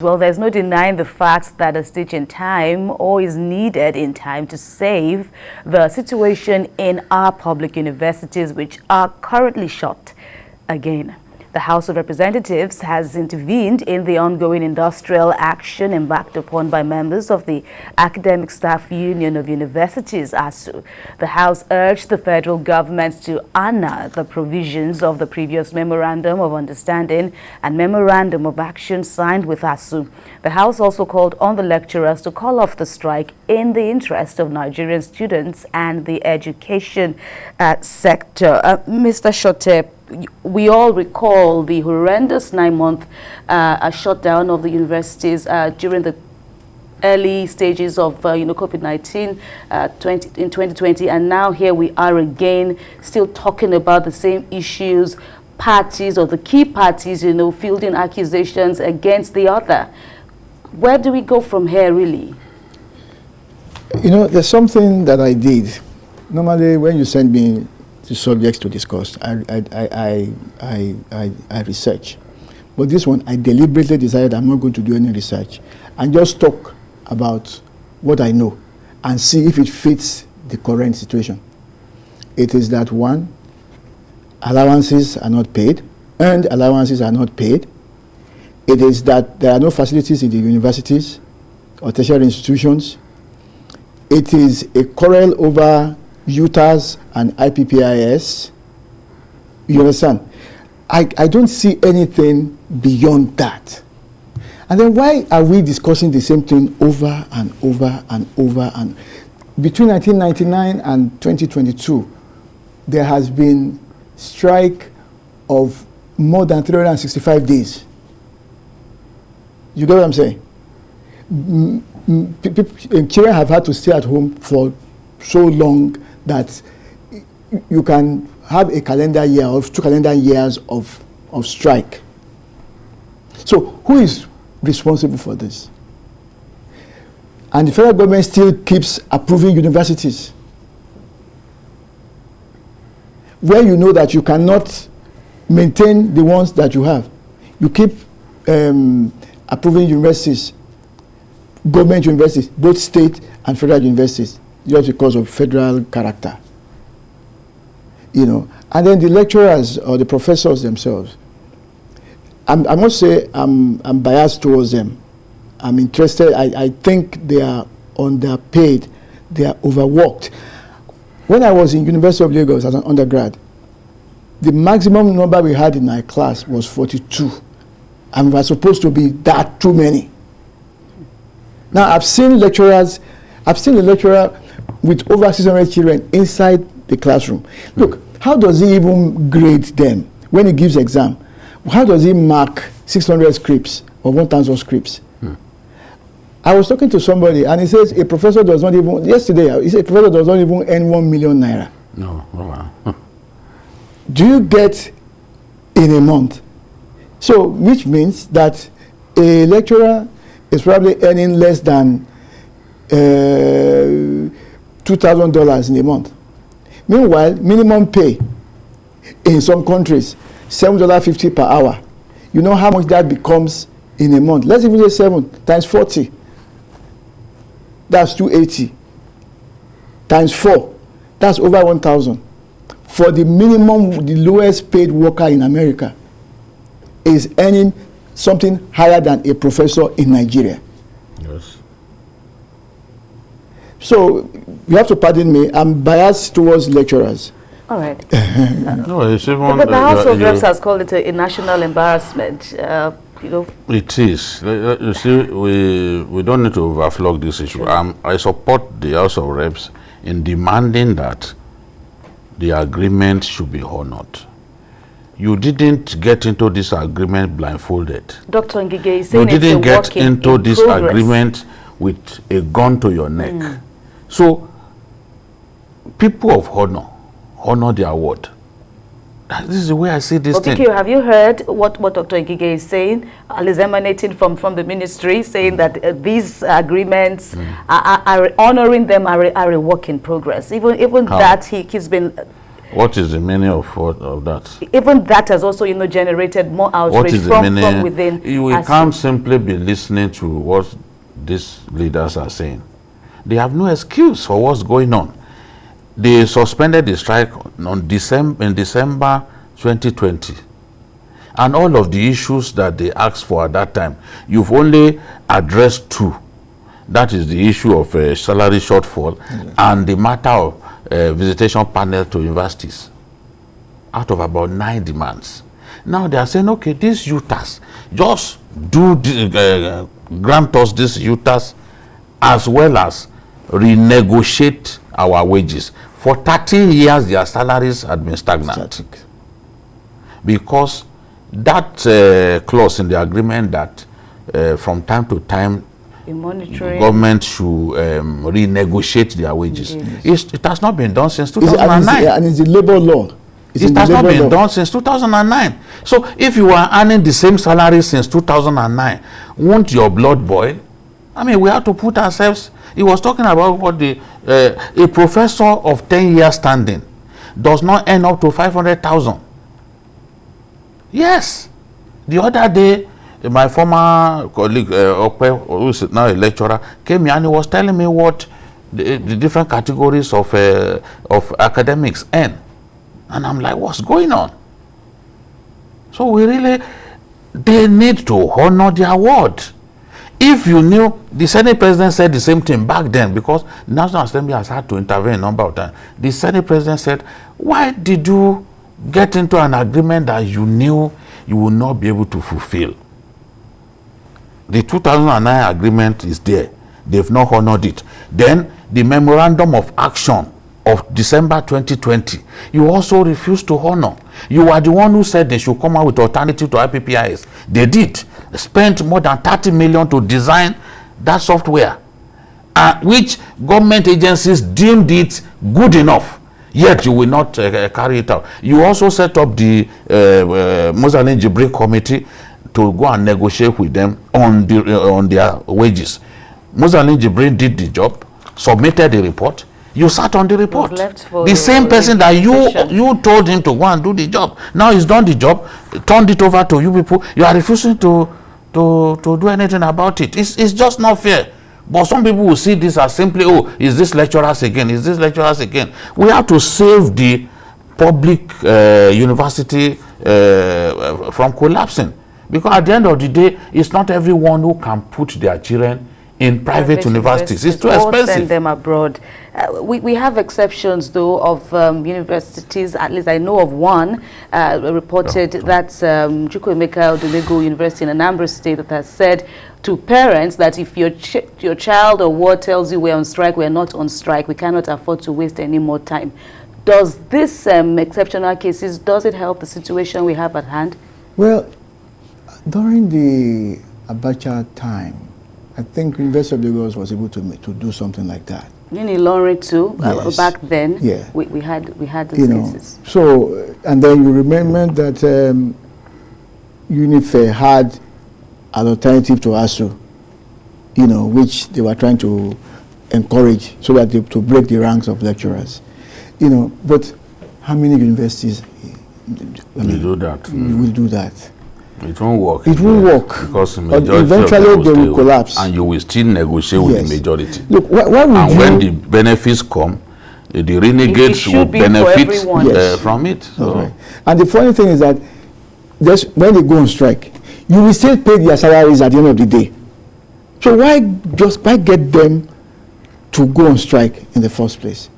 Well, there's no denying the fact that a stitch in time or is needed in time to save the situation in our public universities, which are currently shut again. The House of Representatives has intervened in the ongoing industrial action embarked upon by members of the Academic Staff Union of Universities, ASUU. The House urged the federal government to honor the provisions of the previous Memorandum of Understanding and Memorandum of Action signed with ASUU. The House also called on the lecturers to call off the strike in the interest of Nigerian students and the education sector. Mr. Shote, we all recall the horrendous 9-month shutdown of the universities during the early stages of COVID-19 in 2020, and now here we are again still talking about the same issues, parties or the key parties fielding accusations against the other. Where do we go from here, really? There's something that I did. Normally when you send me the subjects to discuss, I research. But this one, I deliberately decided I'm not going to do any research and just talk about what I know and see if it fits the current situation. It is that, one, allowances are not paid, earned allowances are not paid. It is that there are no facilities in the universities or tertiary institutions. It is a quarrel over UTAS and IPPIS. You understand? I don't see anything beyond that. And then why are we discussing the same thing over and over and over? And between 1999 and 2022, there has been strike of more than 365 days. You get what I'm saying? Children have had to stay at home for so long that you can have a calendar year or 2 calendar years of strike. So who is responsible for this? And the federal government still keeps approving universities where you know that you cannot maintain the ones that you have. You keep approving universities, government universities, both state and federal universities, just because of federal character. And then the lecturers or the professors themselves, I must say I'm biased towards them. I'm interested. I think they are underpaid. They are overworked. When I was in University of Lagos as an undergrad, the maximum number we had in my class was 42. And we were supposed to be that too many. Now I've seen a lecturer with over 600 children inside the classroom. Look, how does he even grade them when he gives exam? How does he mark 600 scripts or 1,000 scripts? I was talking to somebody and he says a professor does not even, yesterday, he said a professor does not even earn 1 million naira. No, wow. Do you get in a month? So, which means that a lecturer is probably earning less than $2,000 in a month. Meanwhile, minimum pay in some countries, $7.50 per hour. You know how much that becomes in a month? Let's even say 7 times 40. That's 280. Times 4. That's over 1,000. For the minimum, the lowest paid worker in America is earning something higher than a professor in Nigeria. Yes. So you have to pardon me. I'm biased towards lecturers. All right. No, it's even, but the House of Reps has called it a national embarrassment. It is. You see, we don't need to overflog this issue. I support the House of Reps in demanding that the agreement should be honored. You didn't get into this agreement blindfolded. Dr. Ngige is saying you didn't get into this agreement with a gun to your neck. So, people of honor their word. This is the way I see this thing. Have you heard what Dr. Ngige is saying? Is emanating from the ministry, saying that these agreements are honoring them are a work in progress. Even that he's been What is the meaning of that? Even that has also, generated more outrage from within. We can't simply be listening to what these leaders are saying. They have no excuse for what's going on. They suspended the strike in December 2020. And all of the issues that they asked for at that time, you've only addressed 2. That is the issue of salary shortfall and the matter of visitation panel to universities, out of about 9 demands. Now they are saying, okay, these UTAS, just grant us these UTAS as well as renegotiate our wages. For 13 years, their salaries had been stagnant. Because that clause in the agreement that from time to time government should renegotiate their wages. It has not been done since 2009. And it's the labor law. It has not been done since 2009. So if you are earning the same salary since 2009, won't your blood boil? I mean, we have to put ourselves. He was talking about what a professor of 10 years standing does not earn up to 500,000. Yes. The other day, my former colleague, who is now a lecturer, came here and he was telling me what the different categories of academics earn. And I'm like, what's going on? So they need to honor their word. If you knew, the Senate President said the same thing back then, because the National Assembly has had to intervene a number of times. The Senate President said, why did you get into an agreement that you knew you will not be able to fulfill? The 2009 agreement is there. They've not honored it. Then the Memorandum of Action of December 2020, you also refused to honor. You are the one who said they should come out with alternative to IPPIS. They did. Spent more than 30 million to design that software, which government agencies deemed it good enough. Yet you will not carry it out. You also set up the Muslim Ngige committee to go and negotiate with them on their wages. Muslim Ngige did the job, submitted the report. You sat on the report. The same person that you told him to go and do the job. Now he's done the job, turned it over to you people. You are refusing to do anything about it. It's just not fair. But some people will see this as simply, oh, is this lecturers again? Is this lecturers again? We have to save the public university from collapsing. Because at the end of the day, it's not everyone who can put their children in private universities. It's too expensive. Send them abroad. We have exceptions, though, of universities. At least I know of one reported that's Chukwuemeka Odumegwu University in Anambra State that has said to parents that if your child or ward tells you we're on strike, we're not on strike, we cannot afford to waste any more time. Does this exceptional cases, does it help the situation we have at hand? Well, during the Abacha time, I think University of Lagos was able to do something like that. In Lorry too, yes. back then, yeah. we had those cases. So, and then you remember that UNIFE had an alternative to ASUU, which they were trying to encourage so that to break the ranks of lecturers. But how many universities will do that? Will do that? It won't work. It won't work. Because eventually they will collapse. And you will still negotiate with the majority. Look, why would and when the benefits come, the renegades will benefit from it. So. Right. And the funny thing is that when they go on strike, you will still pay their salaries at the end of the day. So why get them to go on strike in the first place?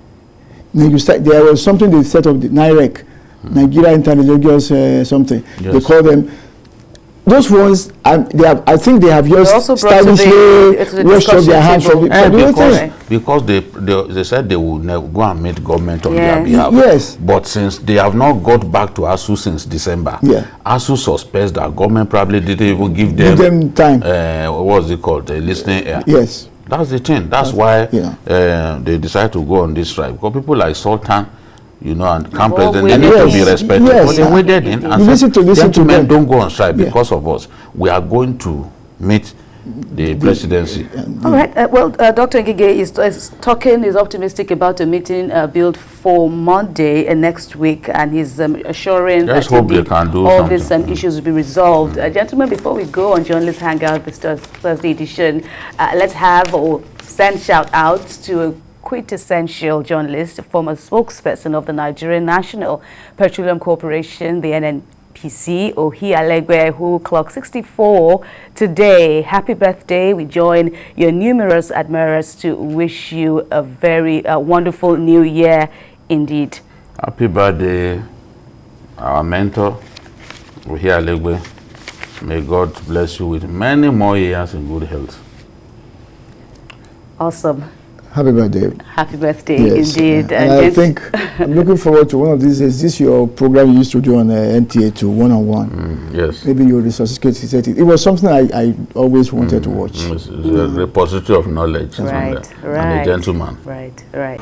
There was something they set up, the NIREC, Nigerian Interreligious something. Yes. They call them. Those ones, I think they have just stylishly washed up their hands from because they said they will go and meet government on their behalf. Yes. But since they have not got back to ASUU since December, ASUU suspects that government probably didn't even give them time. What was it called? Listening air. Yes. That's the thing. That's why they decided to go on this strike. Because people like Sultan, and camp president, they need to be respected. Yes. But they waded in and said, gentlemen, don't go on strike because of us. We are going to meet the presidency. All right. Dr. Ngige is optimistic about a meeting built for Monday and next week, and he's assuring Let's that hope they can do all these something. issues will be resolved. Gentlemen, before we go on Journalist Hangout this Thursday edition, let's have or send shout-outs to a quintessential journalist, former spokesperson of the Nigerian National Petroleum Corporation, the NNPC, Ohi Alegwe, who clocked 64 today. Happy birthday. We join your numerous admirers to wish you a very wonderful new year indeed. Happy birthday, our mentor, Ohi Alegwe. May God bless you with many more years in good health. Awesome. Happy birthday. Happy birthday, Yes. indeed. And I think I'm looking forward to one of these. Is this your program you used to do on NTA 2 one-on-one? Yes. Maybe you resuscitate it. It was something I always wanted to watch. It's a repository of knowledge. Right, And a gentleman. Right.